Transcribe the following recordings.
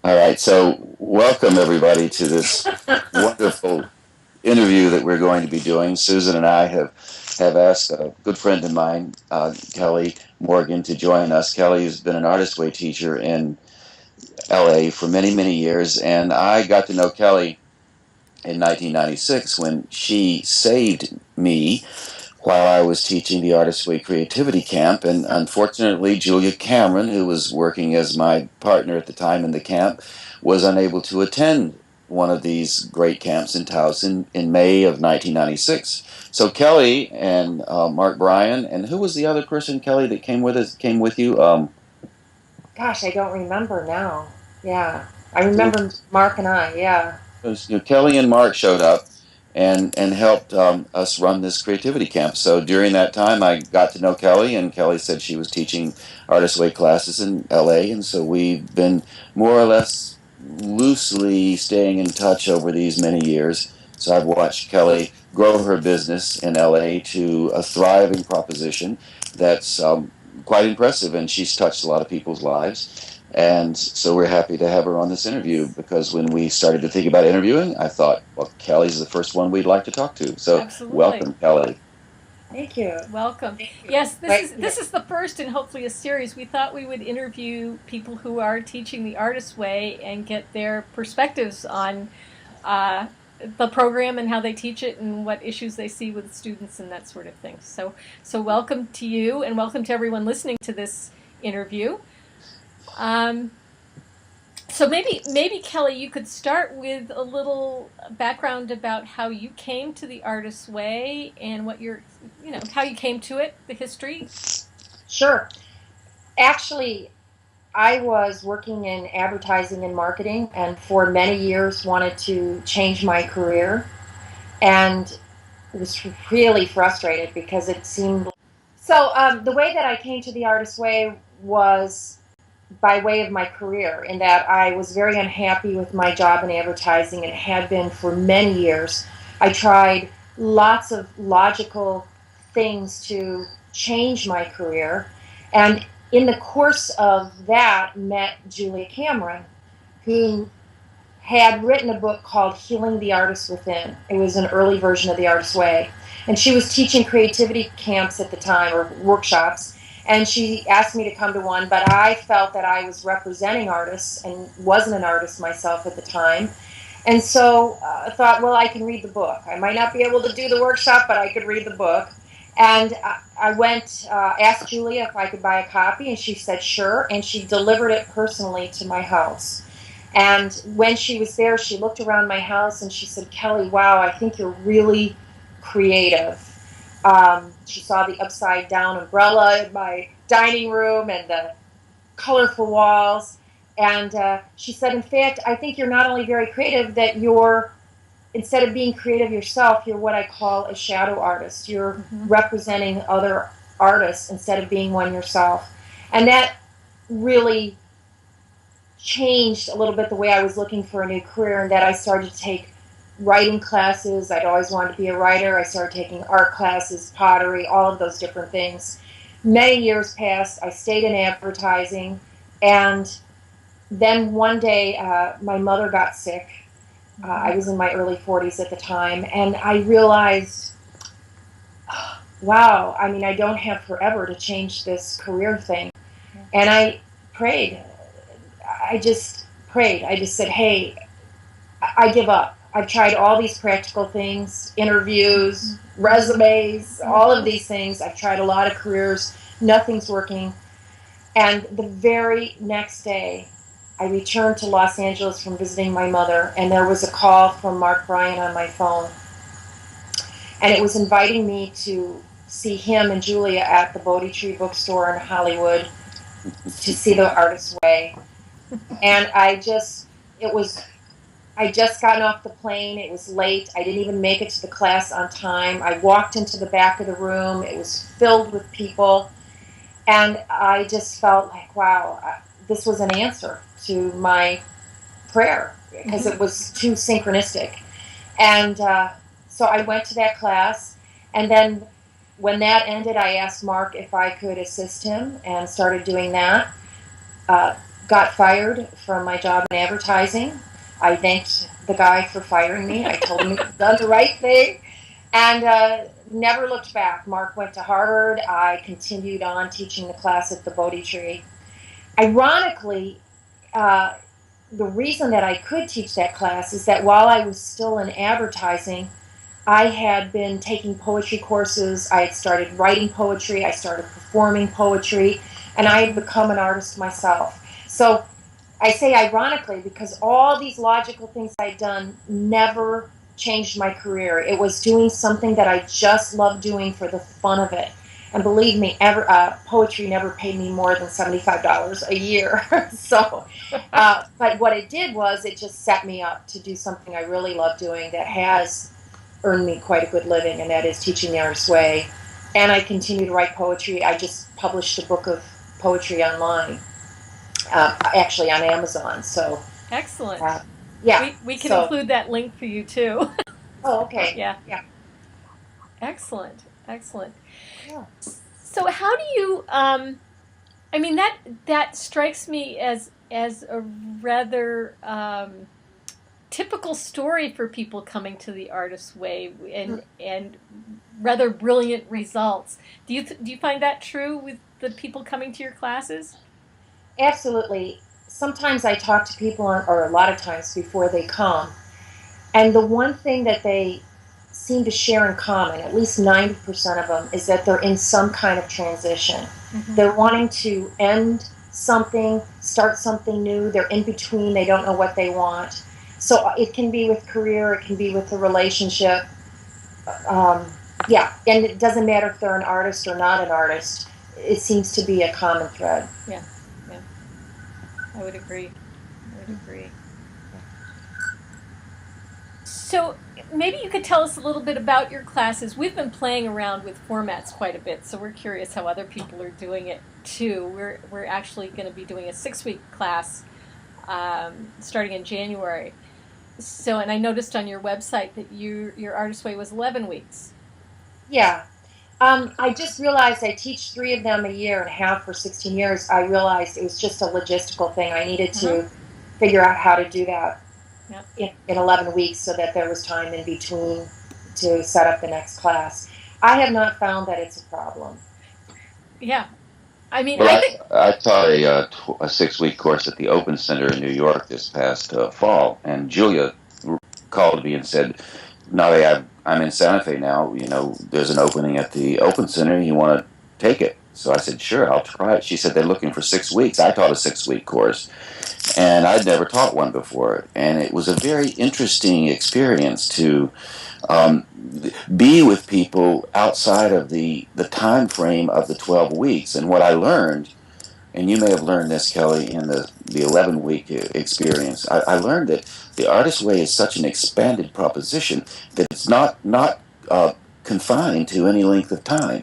All right, so welcome everybody to this wonderful interview that we're going to be doing. Susan and I have asked a good friend of mine, Kelly Morgan, to join us. Kelly has been an artist way teacher in LA for many, many years, and I got to know Kelly in 1996 when she saved me while I was teaching the Artist Way Creativity Camp. And unfortunately, Julia Cameron, who was working as my partner at the time in the camp, was unable to attend one of these great camps in Towson in May of 1996. So Kelly and Mark Bryan, and who was the other person, Kelly, that came with you? Gosh, I don't remember now. Yeah. I Well, remember Mark and I, yeah. Kelly and Mark showed up and helped us run this creativity camp. So during that time, I got to know Kelly, and Kelly said she was teaching Artist Way classes in LA, and so we've been more or less loosely staying in touch over these many years. So I've watched Kelly grow her business in LA to a thriving proposition that's quite impressive, and she's touched a lot of people's lives. And so we're happy to have her on this interview because when we started to think about interviewing, I thought, well, Kelly's the first one we'd like to talk to. So Absolutely. welcome, Kelly. Thank you. Welcome. Thank you. Yes, this Right. is Yeah. this is the first and hopefully a series. We thought we would interview people who are teaching the artist way and get their perspectives on uh, the program and how they teach it and what issues they see with students and that sort of thing. So welcome to you and welcome to everyone listening to this interview. Um, So maybe Kelly, you could start with a little background about how you came to the artist's way and what your how you came to it, the history. Sure. Actually, I was working in advertising and marketing and for many years wanted to change my career and was really frustrated because it seemed so. The way that I came to the artist's way was by way of my career, in that I was very unhappy with my job in advertising and had been for many years. I tried lots of logical things to change my career, and in the course of that, met Julia Cameron, who had written a book called Healing the Artist Within. It was an early version of The Artist's Way. And she was teaching creativity camps at the time, or workshops. And she asked me to come to one, but I felt that I was representing artists and wasn't an artist myself at the time. And so I thought, well, I can read the book. I might not be able to do the workshop, but I could read the book. And I went, asked Julia if I could buy a copy, and she said sure. And she delivered it personally to my house. And when she was there, she looked around my house and she said, Kelly, wow, I think you're really creative. She saw the upside down umbrella in my dining room and the colorful walls. And she said, in fact, I think you're not only very creative, that you're, instead of being creative yourself, you're what I call a shadow artist. You're Mm-hmm. representing other artists instead of being one yourself. And that really changed a little bit the way I was looking for a new career, and that I started to take writing classes. I'd always wanted to be a writer. I started taking art classes, pottery, all of those different things. Many years passed. I stayed in advertising, and then one day my mother got sick. Mm-hmm. I was in my early 40s at the time, and I realized, wow, I mean, I don't have forever to change this career thing. Yeah. And I prayed. I just prayed. I just said, hey, I give up. I've tried all these practical things, interviews, resumes, all of Mm-hmm. these things. I've tried a lot of careers. Nothing's working. And the very next day, I returned to Los Angeles from visiting my mother, and there was a call from Mark Bryan on my phone. And it was inviting me to see him and Julia at the Bodhi Tree bookstore in Hollywood to see The Artist's Way. And it was I just gotten off the plane. It was late. I didn't even make it to the class on time. I walked into the back of the room. It was filled with people. And I just felt like, wow, this was an answer to my prayer because Mm-hmm. it was too synchronistic. And so I went to that class. And then when that ended, I asked Mark if I could assist him and started doing that. Uh, got fired from my job in advertising. I thanked the guy for firing me. I told him he'd done the right thing, and never looked back. Mark went to Harvard. I continued on teaching the class at the Bodhi Tree. Ironically, uh, the reason that I could teach that class is that while I was still in advertising, I had been taking poetry courses. I had started writing poetry. I started performing poetry, and I had become an artist myself. So I say ironically because all these logical things I'd done never changed my career. It was doing something that I just loved doing for the fun of it. And believe me, poetry never paid me more than $75 a year. So, but what it did was it just set me up to do something I really love doing that has earned me quite a good living, and that is teaching the artist's way. And I continue to write poetry. I just published a book of poetry online, actually on Amazon. So Excellent. yeah, we can include that link for you too. Oh, okay. Yeah. Excellent. Yeah. So how do you? I mean that strikes me as a rather typical story for people coming to the Artist's Way and rather brilliant results. Do you find that true with the people coming to your classes? Absolutely. Sometimes I talk to people, or a lot of times before they come, and the one thing that they seem to share in common, at least 90% of them, is that they're in some kind of transition. Mm-hmm. They're wanting to end something, start something new. They're in between. They don't know what they want. So it can be with career. It can be with a relationship. Yeah, and it doesn't matter if they're an artist or not an artist. It seems to be a common thread. Yeah. I would agree. So maybe you could tell us a little bit about your classes. We've been playing around with formats quite a bit, so we're curious how other people are doing it too. We're actually going to be doing a 6-week class starting in January. So, and I noticed on your website that your Artist's Way was 11 weeks. Yeah. I just realized I teach 3 of them a year and have for 16 years. I realized it was just a logistical thing. I needed to figure out how to do that in 11 weeks so that there was time in between to set up the next class. I have not found that it's a problem. Yeah. I mean, well, I taught a 6-week course at the Open Center in New York this past fall, and Julia called me and said, Navé, I'm in Santa Fe now. You know, there's an opening at the Open Center. You want to take it? So I said, sure, I'll try it. She said they're looking for 6 weeks. I taught a 6-week course, and I'd never taught one before. And it was a very interesting experience to be with people outside of the time frame of the 12 weeks. And what I learned, and you may have learned this, Kelly, in the 11-week experience, I learned that the Artist's Way is such an expanded proposition that it's not confined to any length of time.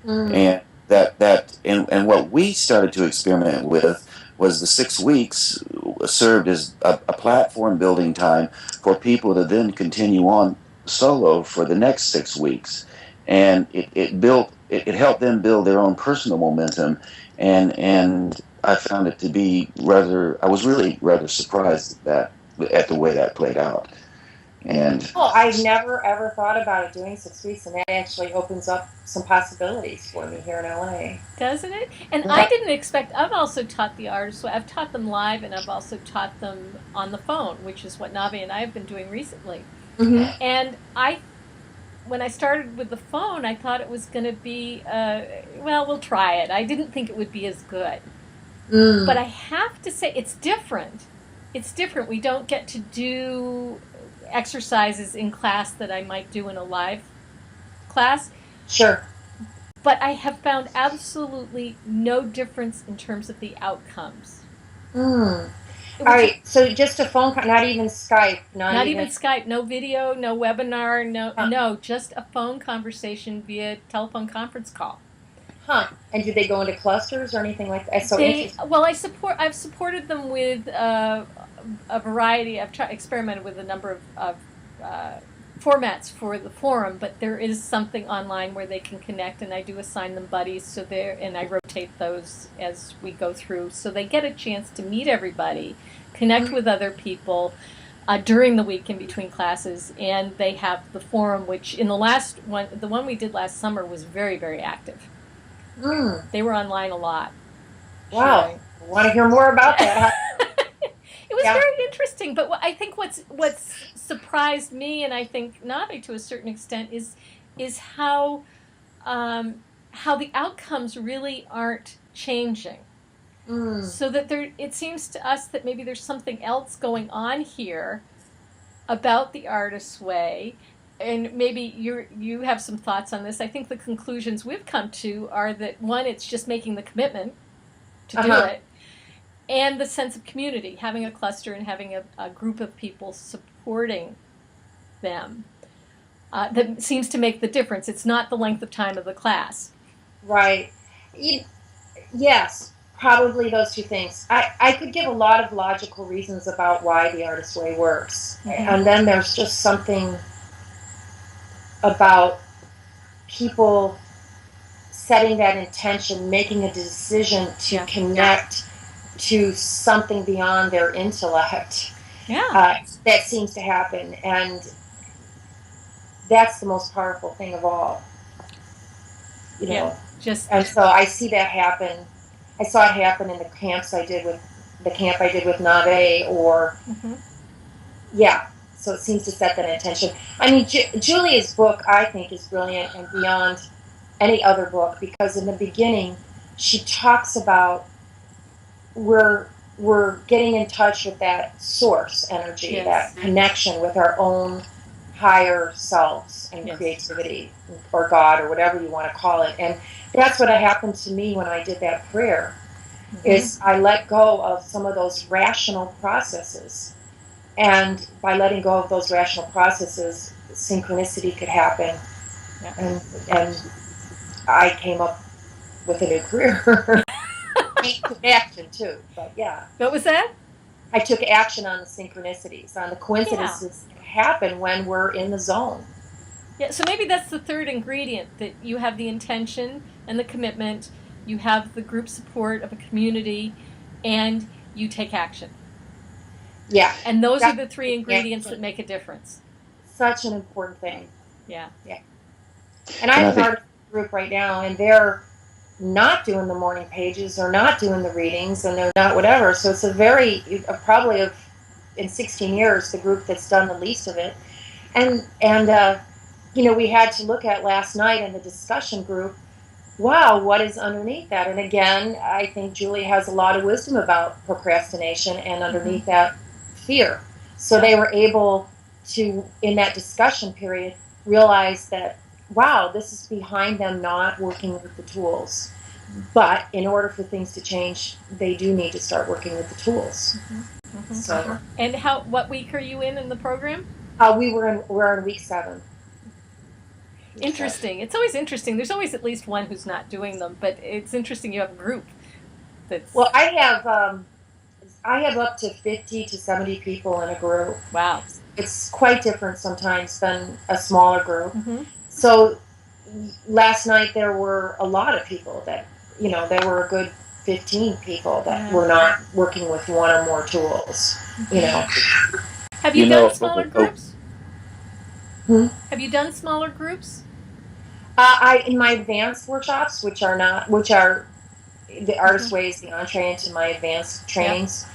And and what we started to experiment with was the 6 weeks served as a platform building time for people to then continue on solo for the next 6 weeks. And it helped them build their own personal momentum, and I found it to be I was really rather surprised at the way that played out. And I never ever thought about it doing 6 weeks, and that actually opens up some possibilities for me here in LA. Doesn't it? And I didn't expect. I've also taught the artists. I've taught them live, and I've also taught them on the phone, which is what Navé and I have been doing recently. Mm-hmm. And when I started with the phone, I thought it was going to be, we'll try it. I didn't think it would be as good. But I have to say, it's different. We don't get to do exercises in class that I might do in a live class. Sure. But I have found absolutely no difference in terms of the outcomes. All right, so just a phone call, not even Skype. Not even Skype, no video, no webinar, no, just a phone conversation via telephone conference call. Huh. And did they go into clusters or anything like that? So I've supported them with a variety. I've experimented with a number of formats for the forum, but there is something online where they can connect, and I do assign them buddies, and I rotate rotate those as we go through, so they get a chance to meet everybody, connect with other people during the week in between classes, and they have the forum, which in the last one, the one we did last summer, was very, very active. They were online a lot. Wow. Sharing. I want to hear more about that. It was very interesting, but I think what's surprised me, and I think Navé to a certain extent, is how the outcomes really aren't changing. So that it seems to us that maybe there's something else going on here about the artist's way, and maybe you have some thoughts on this. I think the conclusions we've come to are that, one, it's just making the commitment to do it, and the sense of community, having a cluster and having a group of people supporting them, that seems to make the difference. It's not the length of time of the class. Right. Yes, probably those two things. I could give a lot of logical reasons about why the artist's way works. And then there's just something about people setting that intention, making a decision to connect to something beyond their intellect. That seems to happen. And that's the most powerful thing of all. You know? And so I see that happen. I saw it happen in the camps I did with Navé, or so it seems to set that intention. I mean, Julia's book, I think, is brilliant and beyond any other book, because in the beginning she talks about we're getting in touch with that source energy, that connection with our own higher selves and creativity, or God, or whatever you want to call it. And that's what happened to me when I did that prayer. Is I let go of some of those rational processes, and by letting go of those rational processes, synchronicity could happen, and I came up with a new career. I took action too, but What was that? I took action on the synchronicities, on the coincidences that happen when we're in the zone. Yeah, so maybe that's the third ingredient, that you have the intention and the commitment, you have the group support of a community, and you take action. Yeah. And those are the three ingredients that make a difference. Such an important thing. Yeah. And I'm part of a group right now, and they're not doing the morning pages, or not doing the readings, and they're not whatever. So it's probably in 16 years, the group that's done the least of it. And we had to look at last night in the discussion group, wow, what is underneath that? And again, I think Julie has a lot of wisdom about procrastination, and underneath that, fear. So they were able to, in that discussion period, realize that, wow, this is behind them not working with the tools. But in order for things to change, they do need to start working with the tools. So. And what week are you in the program? We're in week 7. Interesting. It's always interesting. There's always at least one who's not doing them, but it's interesting you have a group. Well, I have up to 50 to 70 people in a group. Wow. It's quite different sometimes than a smaller group. So last night there were a lot of people that, there were a good 15 people that were not working with one or more tools, Have you done smaller groups? Have you done smaller groups? In my advanced workshops, which are the Artist Way is the entree into my advanced trainings.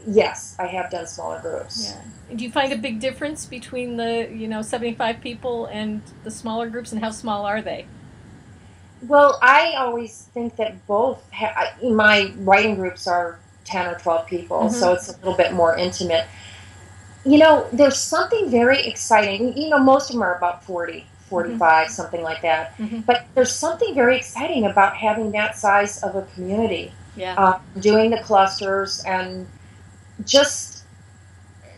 Yes, I have done smaller groups. Do you find a big difference between the 75 people and the smaller groups, and how small are they? Well, I always think that both. My writing groups are 10 or 12 people, so it's a little bit more intimate. There's something very exciting. Most of them are about 40, 45, something like that. But there's something very exciting about having that size of a community. Doing the clusters and just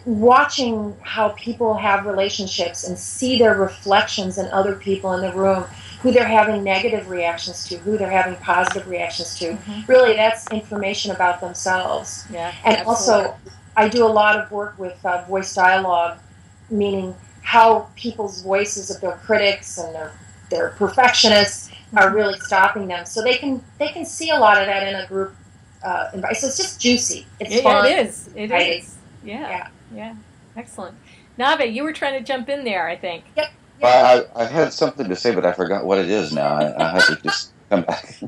watching how people have relationships and see their reflections in other people in the room, who they're having negative reactions to, who they're having positive reactions to. Really, that's information about themselves. And also, I do a lot of work with voice dialogue, meaning how people's voices of their critics and their they're perfectionists are really stopping them. So they can see a lot of that in a group environment. So it's just juicy. It's fun. It is. It is. Yeah. Excellent. Navé, you were trying to jump in there, I think. Yep. Well, I had something to say, but I forgot what it is now. I have to just come back.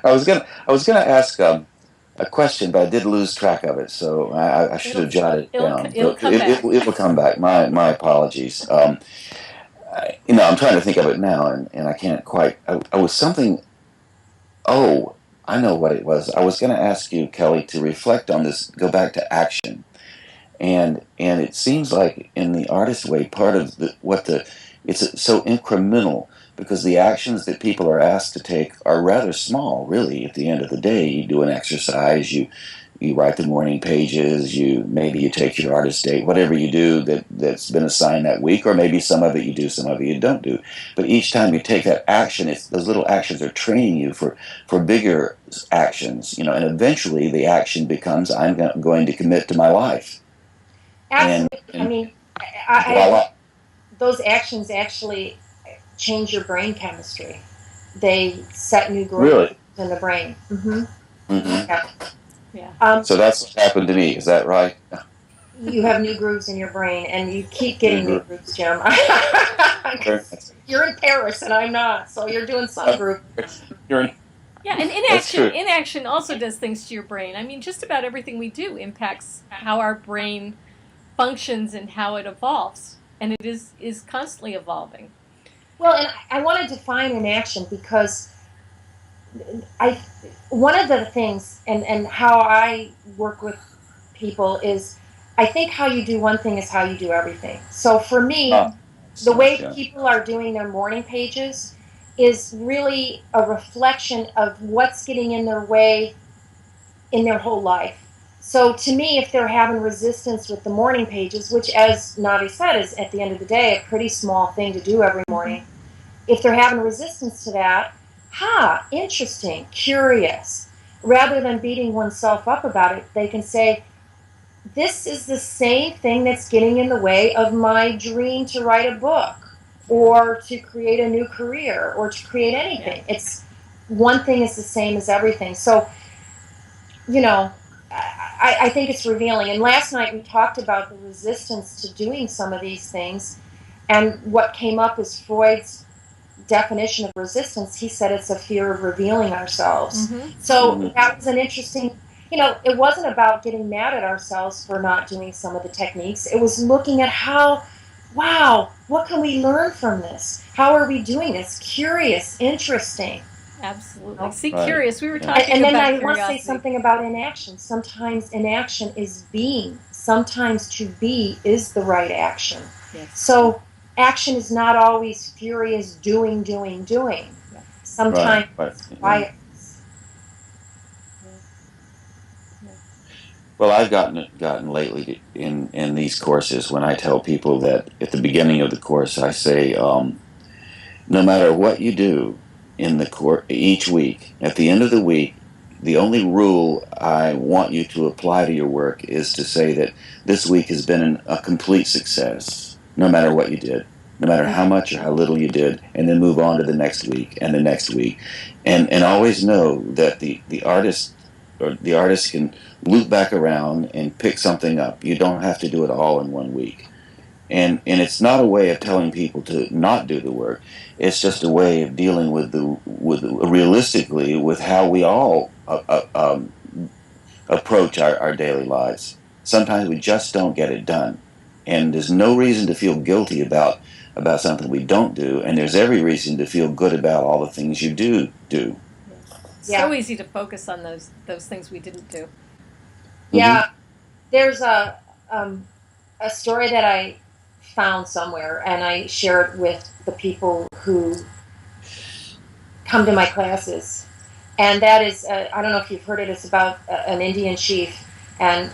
I was gonna ask a question, but I did lose track of it, so I should have jotted it down. It'll come back. It will come back. My apologies. I'm trying to think of it now, and I can't quite. I was something. Oh, I know what it was. I was going to ask you, Kelly, to reflect on this. Go back to action, and it seems like in the artist way, part of it's so incremental because the actions that people are asked to take are rather small. Really, at the end of the day, you do an exercise, you write the morning pages, maybe you take your artist date, whatever you do that's been assigned that week, or maybe some of it you do, some of it you don't do. But each time you take that action, those little actions are training you for bigger actions, and eventually the action becomes I'm going to commit to my life. Absolutely. I mean, those actions actually change your brain chemistry. They set new growth in the brain. Mm-hmm. Mm-hmm. Yeah. So that's what happened to me. Is that right? You have new grooves in your brain, and you keep getting new grooves, Jim. You're in Paris, and I'm not, so you're doing some groove. Yeah, and inaction also does things to your brain. I mean, just about everything we do impacts how our brain functions and how it evolves, and it is constantly evolving. Well, and I want to define inaction because one of the things and how I work with people is I think how you do one thing is how you do everything. So for me, the way people are doing their morning pages is really a reflection of what's getting in their way in their whole life. So to me, if they're having resistance with the morning pages, which as Navé said is at the end of the day a pretty small thing to do every morning, if they're having resistance to that, interesting, curious. Rather than beating oneself up about it, they can say, this is the same thing that's getting in the way of my dream to write a book or to create a new career or to create anything. Yeah. It's one thing is the same as everything. So, I think it's revealing. And last night we talked about the resistance to doing some of these things. And what came up is Freud's definition of resistance. He said it's a fear of revealing ourselves. Mm-hmm. So that was an interesting, it wasn't about getting mad at ourselves for not doing some of the techniques. It was looking at what can we learn from this? How are we doing this? Curious, interesting. Absolutely. See, curious. We were talking about and then I curiosity. want to say something about inaction. Sometimes inaction is being. Sometimes to be is the right action. Yes. So action is not always furious doing. Sometimes it's quiet. Well, I've gotten lately in these courses when I tell people that at the beginning of the course I say, no matter what you do in the course each week, at the end of the week, the only rule I want you to apply to your work is to say that this week has been a complete success, no matter what you did, no matter how much or how little you did, and then move on to the next week and the next week, and always know that the artist can loop back around and pick something up. You don't have to do it all in 1 week. And it's not a way of telling people to not do the work. It's just a way of dealing with realistically with how we all approach our daily lives. Sometimes we just don't get it done, and there's no reason to feel guilty about something we don't do, and there's every reason to feel good about all the things you do. So easy to focus on those things we didn't do. Yeah, there's a story that I found somewhere, and I share it with the people who come to my classes. And that is, I don't know if you've heard it, it's about an Indian chief, and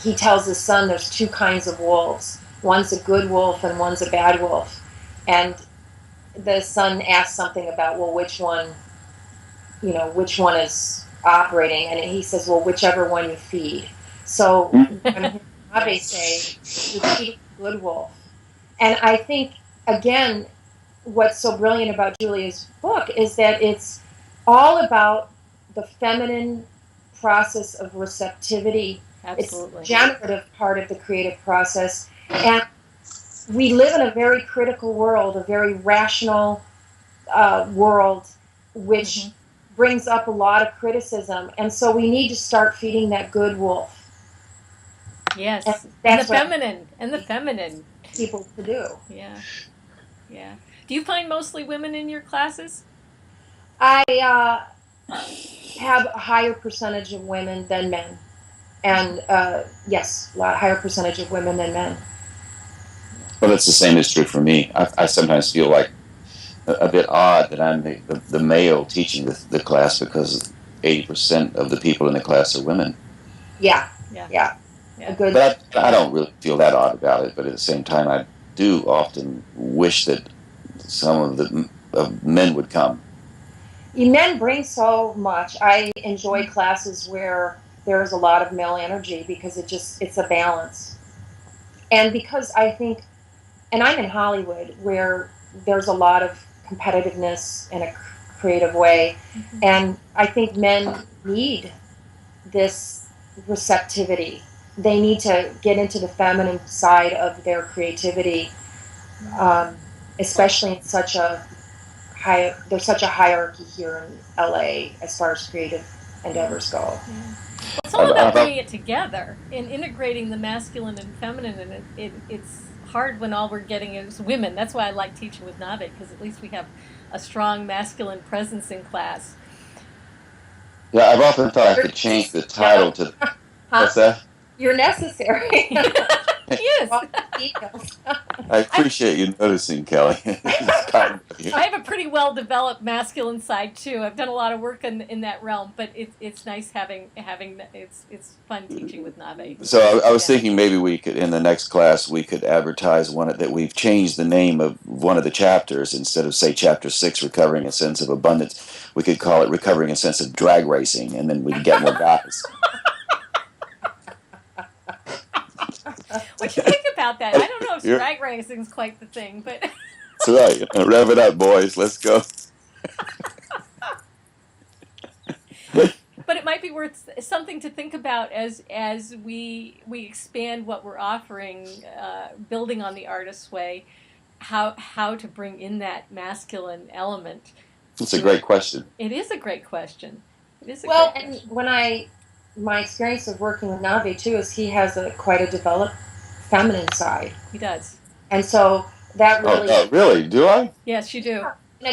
he tells his son there's two kinds of wolves. One's a good wolf and one's a bad wolf. And the son asks something about, well, which one is operating? And he says, well, whichever one you feed. So Navé say, you're feeding a good wolf. And I think, again, what's so brilliant about Julia's book is that it's all about the feminine process of receptivity. Absolutely. It's the generative part of the creative process. And we live in a very critical world, a very rational world, which brings up a lot of criticism. And so we need to start feeding that good wolf. Yes, and the feminine, and the feminine. People to do. Yeah, yeah. Do you find mostly women in your classes? I have a higher percentage of women than men. And yes, a lot higher percentage of women than men. Well, that's the same is true for me. I sometimes feel like a bit odd that I'm the male teaching the class because 80% of the people in the class are women. Yeah. Good. But I don't really feel that odd about it. But at the same time, I do often wish that some of the men would come. Men bring so much. I enjoy classes where there's a lot of male energy because it's a balance. And because I think, and I'm in Hollywood where there's a lot of competitiveness in a creative way, and I think men need this receptivity. They need to get into the feminine side of their creativity, especially in there's such a hierarchy here in LA as far as creative endeavors go. Well, it's all about bringing it together and integrating the masculine and feminine, and it's hard when all we're getting is women. That's why I like teaching with Navé, because at least we have a strong masculine presence in class. Yeah, I've often thought I could change the title to... What's that? You're necessary. Yes. I appreciate you noticing, Kelly. I have a pretty well developed masculine side too. I've done a lot of work in that realm, but it's nice having it's fun teaching with Navé. So I was thinking maybe we could, in the next class, we could advertise that we've changed the name of one of the chapters. Instead of, say, chapter 6, Recovering a Sense of Abundance, we could call it Recovering a Sense of Drag Racing, and then we could get more guys. What do you think about that? I don't know if drag racing is quite the thing, but... That's right. Rev it up, boys. Let's go. But it might be worth something to think about as we expand what we're offering, building on the artist's way, how to bring in that masculine element. It's a great question. It is a great question. And my experience of working with Navé too is he has quite a developed feminine side. He does. And so that really... Oh, really? Do I? Yes, you do.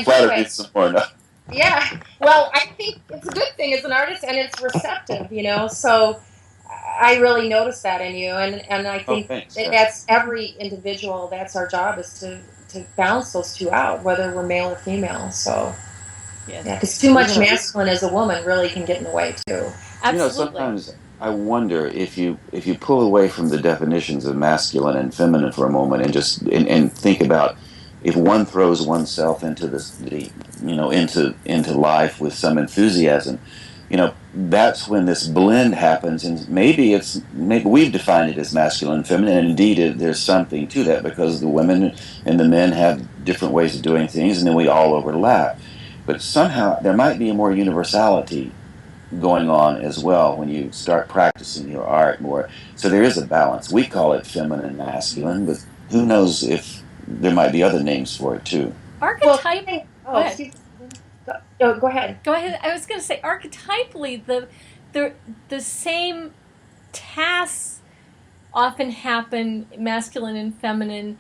Flatter me some more now. Yeah. Well, I think it's a good thing as an artist, and it's receptive, so I really noticed that in you, and I think that's every individual, that's our job, is to balance those two out, whether we're male or female. So yes. Yeah, because too much masculine as a woman really can get in the way too. Absolutely. Sometimes I wonder if you pull away from the definitions of masculine and feminine for a moment and just and think about if one throws oneself into into life with some enthusiasm, that's when this blend happens. And maybe we've defined it as masculine and feminine, and indeed there's something to that because the women and the men have different ways of doing things, and then we all overlap. But somehow there might be a more universality going on as well when you start practicing your art more. So there is a balance. We call it feminine, masculine, but who knows if there might be other names for it too. Archetype. Go ahead. Go ahead. I was going to say archetypally the same tasks often happen, masculine and feminine,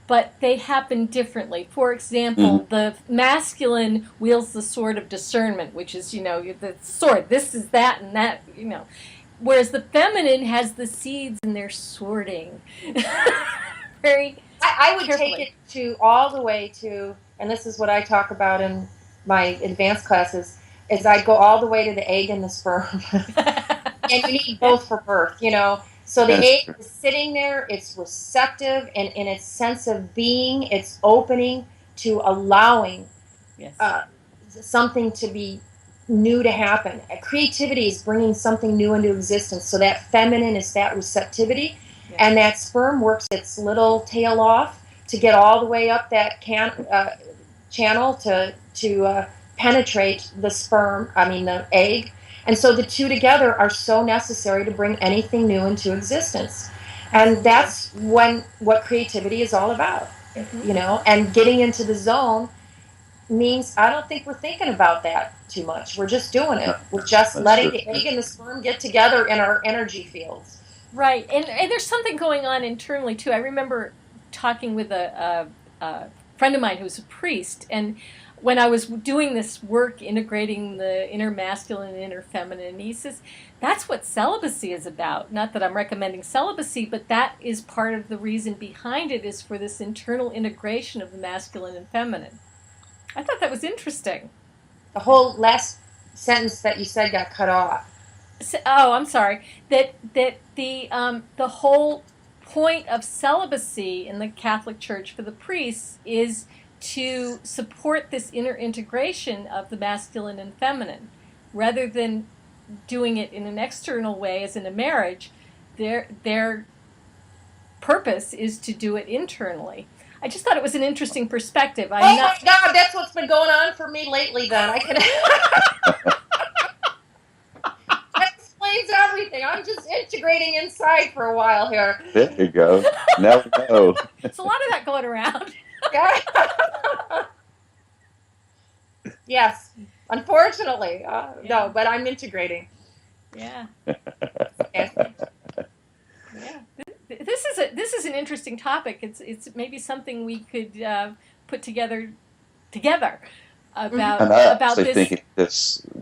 but they happen differently. For example, the masculine wields the sword of discernment, which is, the sword. This is that and that, Whereas the feminine has the seeds and they're sorting. I would take it all the way to, and this is what I talk about in my advanced classes, is I go all the way to the egg and the sperm. And you need both for birth, So the egg is sitting there, it's receptive, and in its sense of being, it's opening to allowing something to be new to happen. Creativity is bringing something new into existence. So that feminine is that receptivity, and that sperm works its little tail off to get all the way up that channel to penetrate the egg. And so the two together are so necessary to bring anything new into existence. And that's what creativity is all about, and getting into the zone means I don't think we're thinking about that too much. We're just doing it. We're just letting the egg and the sperm get together in our energy fields. Right. And there's something going on internally, too. I remember talking with a friend of mine who's a priest, and when I was doing this work integrating the inner masculine and inner feminine, he says, that's what celibacy is about. Not that I'm recommending celibacy, but that is part of the reason behind it, is for this internal integration of the masculine and feminine. I thought that was interesting. The whole last sentence that you said got cut off. Oh, I'm sorry. That the whole point of celibacy in the Catholic Church for the priests is to support this inner integration of the masculine and feminine, rather than doing it in an external way as in a marriage. Their purpose is to do it internally. I just thought it was an interesting perspective. My God, that's what's been going on for me lately. Then I can. That explains everything. I'm just integrating inside for a while here. There you go. Now we know. There's a lot of that going around. Yes, unfortunately, no, but I'm integrating. Yeah. Yeah. This is an interesting topic. It's maybe something we could put together about And I about actually this. think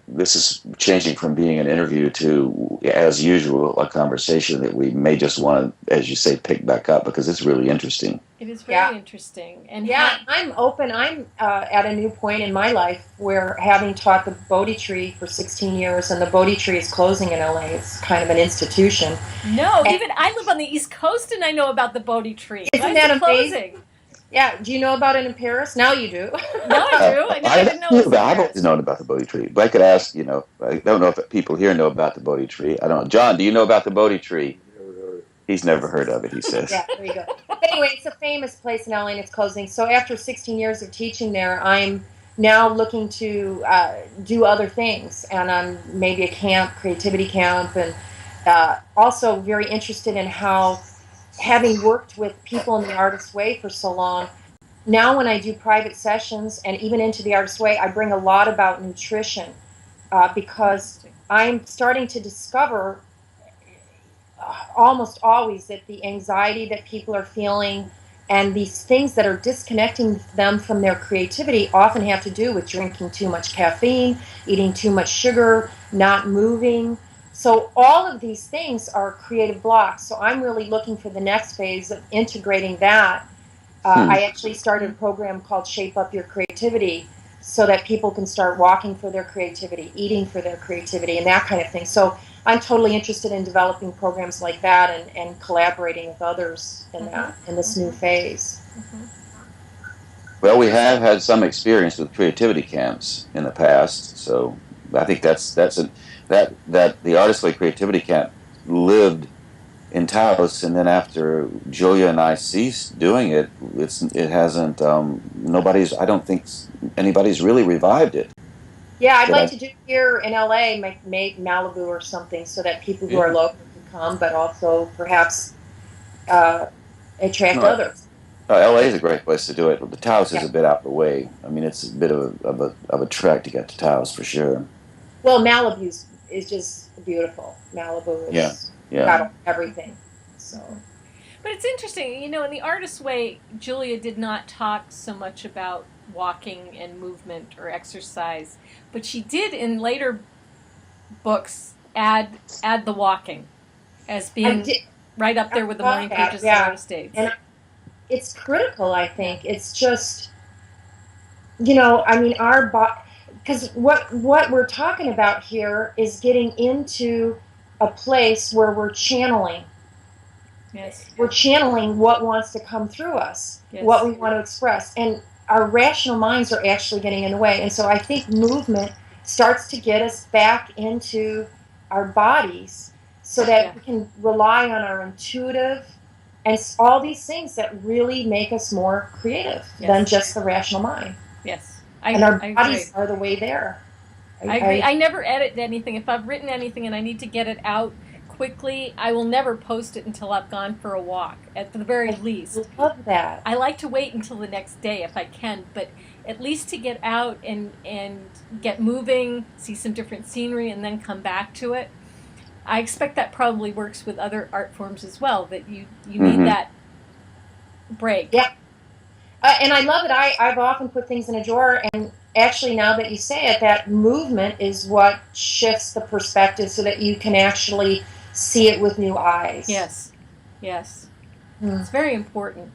this is changing from being an interview to, as usual, a conversation that we may just want to, as you say, pick back up, because it's really interesting. It is very interesting. And I'm open. I'm at a new point in my life where, having taught the Bodhi tree for 16 years, and the Bodhi tree is closing in LA. It's kind of an institution. No, even I live on the East Coast and I know about the Bodhi tree. Isn't that amazing? Yeah. Do you know about it in Paris? Now you do. Now I do. I didn't know it was I've always known about the Bodhi tree. But I could ask, I don't know if people here know about the Bodhi tree. I don't know. John, do you know about the Bodhi tree? He's never heard of it, he says. Yeah, there you go. Anyway, it's a famous place in LA, and it's closing. So after 16 years of teaching there, I'm now looking to do other things. And I'm maybe a creativity camp, and also very interested in how, having worked with people in the Artist Way for so long, now when I do private sessions, and even into the Artist Way, I bring a lot about nutrition, because I'm starting to discover almost always that the anxiety that people are feeling and these things that are disconnecting them from their creativity often have to do with drinking too much caffeine, eating too much sugar, not moving. So all of these things are creative blocks. So I'm really looking for the next phase of integrating that. I actually started a program called Shape Up Your Creativity, so that people can start walking for their creativity, eating for their creativity, and that kind of thing. So I'm totally interested in developing programs like that, and collaborating with others in this new phase. Well, we have had some experience with creativity camps in the past, so I think that the Artist Way Creativity Camp lived in Taos, and then after Julia and I ceased doing it, it hasn't. I don't think anybody's really revived it. Yeah, I'd like to do it here in LA, make Malibu or something, so that people who are local can come, but also perhaps attract others. LA is a great place to do it, but the Taos is a bit out of the way. I mean, it's a bit of a trek to get to Taos for sure. Well, Malibu is just beautiful. Malibu is got everything. So. But it's interesting, in the Artist Way, Julia did not talk so much about walking and movement or exercise, but she did in later books add the walking as being right up there with the morning pages and Artist Days. And it's critical, I think. It's just, our body, because what we're talking about here is getting into a place where we're channeling. Yes. We're channeling what wants to come through us, what we want to express. And our rational minds are actually getting in the way. And so I think movement starts to get us back into our bodies, so that we can rely on our intuitive and all these things that really make us more creative than just the rational mind. Yes, And our I bodies agree. are the way there. I agree. I never edit anything. If I've written anything and I need to get it out quickly, I will never post it until I've gone for a walk, at the very I least. love that. I like to wait until the next day if I can, but at least to get out and get moving, see some different scenery, and then come back to it. I expect that probably works with other art forms as well, that you need that break. Yeah. And I love it. I've often put things in a drawer, and actually, now that you say it, that movement is what shifts the perspective so that you can actually see it with new eyes. Yes, yes. Mm. It's very important.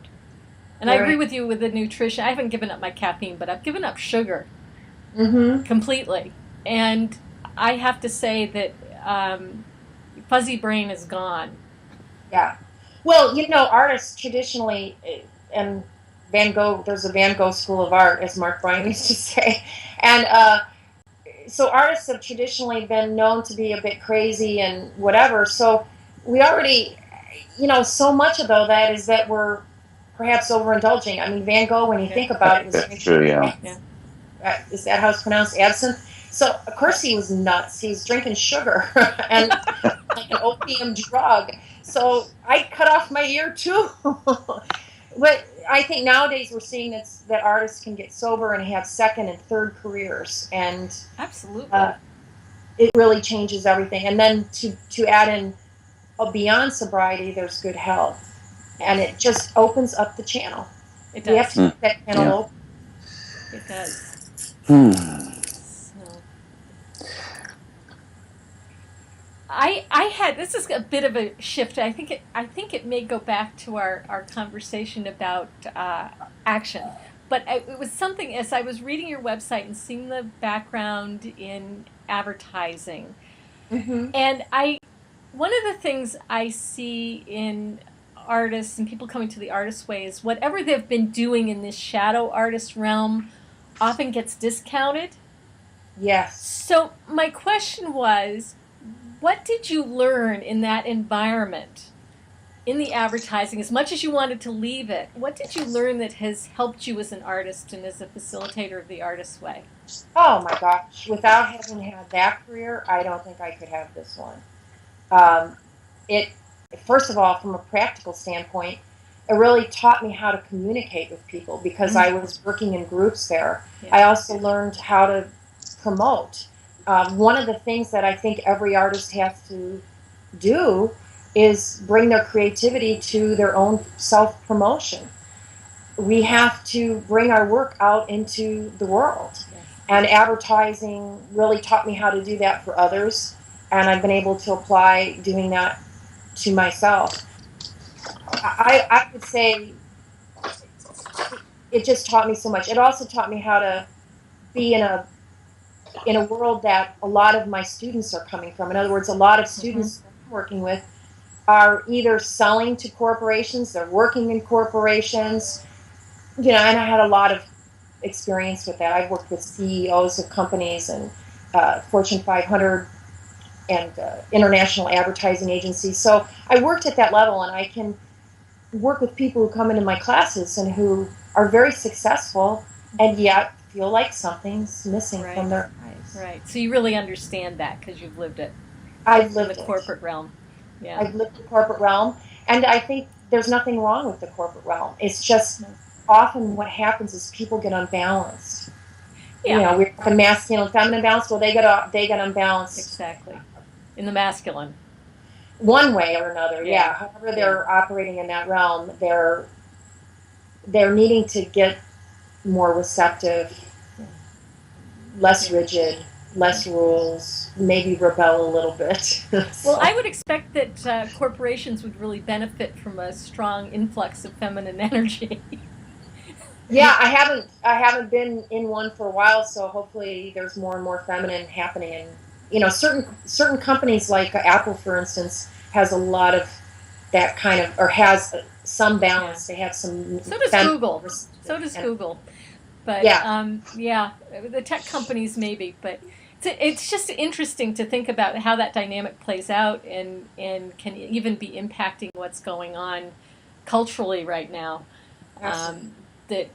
And I agree with you with the nutrition. I haven't given up my caffeine, but I've given up sugar completely. And I have to say that fuzzy brain is gone. Yeah. Well, artists traditionally, and Van Gogh, there's a Van Gogh school of art, as Mark Bryan used to say. And so artists have traditionally been known to be a bit crazy and whatever. So we already, so much of that is that we're perhaps overindulging. I mean, Van Gogh, when you think about it, was true, yeah. Is that how it's pronounced? Absinthe. So of course he was nuts. He's drinking sugar and like an opium drug. So I cut off my ear too. But I think nowadays we're seeing that artists can get sober and have second and third careers, and absolutely, it really changes everything. And then to add in beyond sobriety, there's good health, and it just opens up the channel. It does. We have to keep that channel open. It does. I had, this is a bit of a shift. I think it may go back to our conversation about action, but it was something, as I was reading your website and seeing the background in advertising, and one of the things I see in artists and people coming to the artist way is whatever they've been doing in this shadow artist realm often gets discounted. Yes. So my question was, what did you learn in that environment, in the advertising, as much as you wanted to leave it? What did you learn that has helped you as an artist and as a facilitator of the artist's way? Oh my gosh, without having had that career, I don't think I could have this one. First of all, from a practical standpoint, it really taught me how to communicate with people because I was working in groups there. Yeah. I also learned how to promote. One of the things that I think every artist has to do is bring their creativity to their own self-promotion. We have to bring our work out into the world. Yes. And advertising really taught me how to do that for others, and I've been able to apply doing that to myself. I would say it just taught me so much. It also taught me how to be in a world that a lot of my students are coming from. In other words, a lot of students I'm working with are either selling to corporations, they're working in corporations, and I had a lot of experience with that. I've worked with CEOs of companies and Fortune 500 and international advertising agencies. So I worked at that level, and I can work with people who come into my classes and who are very successful and yet feel like something's missing from their eyes. Right. So you really understand that because you've lived it. I've lived the corporate realm. Yeah. I've lived the corporate realm, and I think there's nothing wrong with the corporate realm. It's just often what happens is people get unbalanced. Yeah. We're the masculine and feminine balance. Well, they get unbalanced. Exactly. In the masculine. One way or another, yeah. However they're operating in that realm, they're needing to get more receptive, less rigid, less rules, maybe rebel a little bit. Well, I would expect that corporations would really benefit from a strong influx of feminine energy. Yeah, I haven't been in one for a while, so hopefully there's more and more feminine happening. And certain companies like Apple, for instance, has a lot of that kind of, or has some balance. They have some. So does Google. So does Google. But the tech companies maybe, but it's just interesting to think about how that dynamic plays out and can even be impacting what's going on culturally right now. Absolutely. That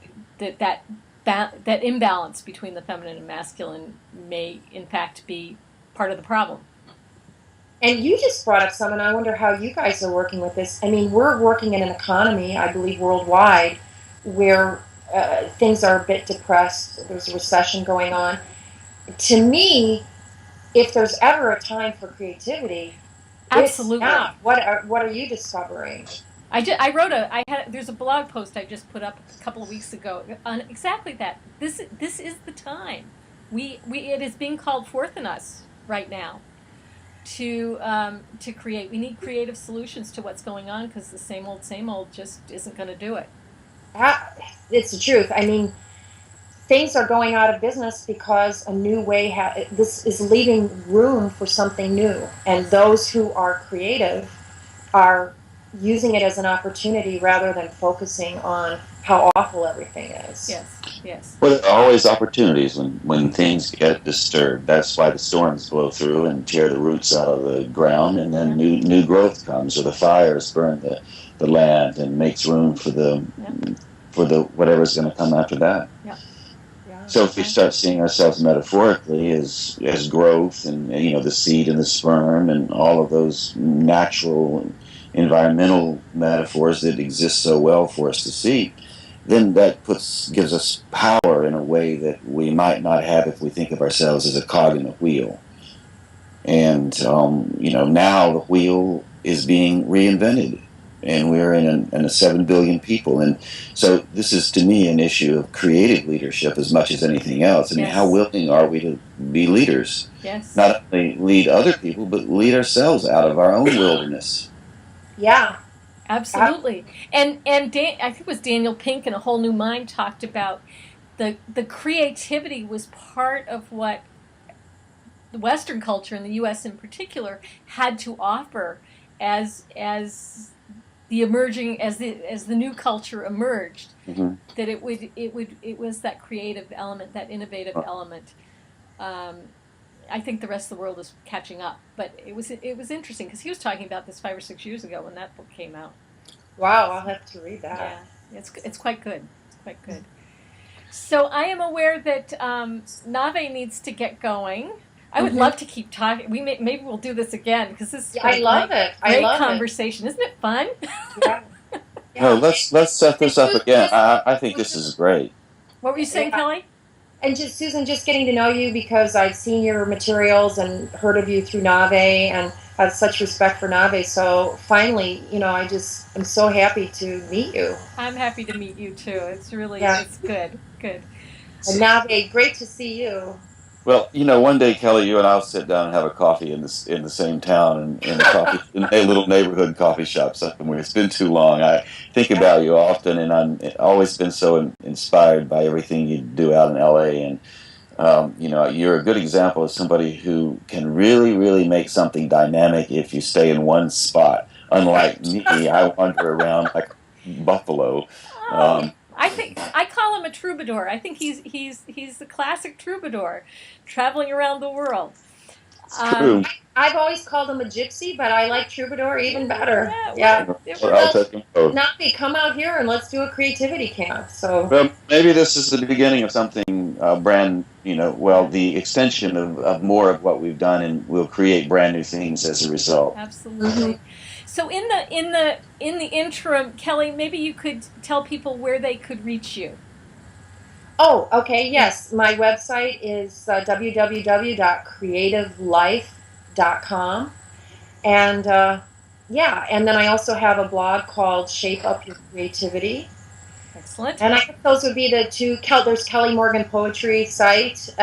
that imbalance between the feminine and masculine may in fact be part of the problem. And you just brought up something. I wonder how you guys are working with this. I mean, we're working in an economy, I believe, worldwide, where things are a bit depressed. There's a recession going on. To me, if there's ever a time for creativity, it's Absolutely. now. What are you discovering? There's a blog post I just put up a couple of weeks ago on exactly that. This is the time. It is being called forth in us right now to create. We need creative solutions to what's going on because the same old just isn't going to do it. It's the truth. I mean, things are going out of business because a new way. This is leaving room for something new, and those who are creative are using it as an opportunity rather than focusing on how awful everything is. Yes. Well, there are always opportunities when things get disturbed. That's why the storms blow through and tear the roots out of the ground, and then new growth comes, or the fires burn the land and makes room for the whatever's going to come after that. Yeah. So if we start seeing ourselves metaphorically as growth and the seed and the sperm and all of those natural environmental metaphors that exist so well for us to see, then that gives us power in a way that we might not have if we think of ourselves as a cog in the wheel. And now the wheel is being reinvented, and we're in a 7 billion people, and so this is to me an issue of creative leadership as much as anything else. I mean, how willing are we to be leaders? Yes. Not only lead other people, but lead ourselves out of our own wilderness. Yeah. Absolutely. And I think it was Daniel Pink in A Whole New Mind talked about the creativity was part of what the Western culture and the U.S. in particular had to offer as the new culture emerged. Mm-hmm. That it was that creative element, that innovative element. I think the rest of the world is catching up, but it was interesting because he was talking about this 5 or 6 years ago when that book came out. Wow, I'll have to read that. Yeah, it's quite good. It's quite good. So I am aware that Navé needs to get going. I would love to keep talking. Maybe we'll do this again because this is I love it. Great conversation, isn't it fun? Yeah. No, let's set this up again. I think this is great. What were you saying, Kelly? And Susan, just getting to know you because I've seen your materials and heard of you through Navé and have such respect for Navé. So finally, I'm so happy to meet you. I'm happy to meet you too. It's really it's good. And Navé, great to see you. Well, one day, Kelly, you and I'll sit down and have a coffee in the same town and in a little neighborhood coffee shop somewhere. It's been too long. I think about you often, and I'm always been so inspired by everything you do out in LA. And you're a good example of somebody who can really, really make something dynamic if you stay in one spot. Unlike me, I wander around like Buffalo. I think I call him a troubadour. I think he's the classic troubadour, traveling around the world. True. I've always called him a gypsy, but I like troubadour even better. I'll take them both. Navé, come out here and let's do a creativity camp. So well, maybe this is the beginning of something brand. The extension of more of what we've done, and we'll create brand new things as a result. Absolutely. So in the interim, Kelly, maybe you could tell people where they could reach you. Oh, okay, yes. My website is www.creativelife.com. And and then I also have a blog called Shape Up Your Creativity. Excellent. And I think those would be the two. There's Kelly Morgan Poetry site.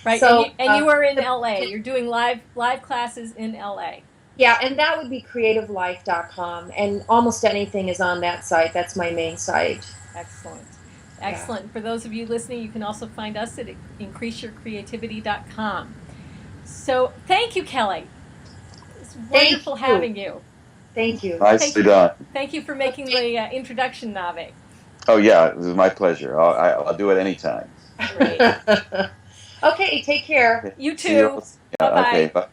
Right, so, and you are in LA. You're doing live classes in LA. Yeah, and that would be creativelife.com, and almost anything is on that site. That's my main site. Excellent. Yeah. For those of you listening, you can also find us at increaseyourcreativity.com. So thank you, Kelly. It's wonderful having you. Thank you. Nicely done. Thank you for making the introduction, Navé. Oh, yeah, it was my pleasure. I'll do it anytime. Great. Okay, take care. You too. Bye-bye. Okay, bye.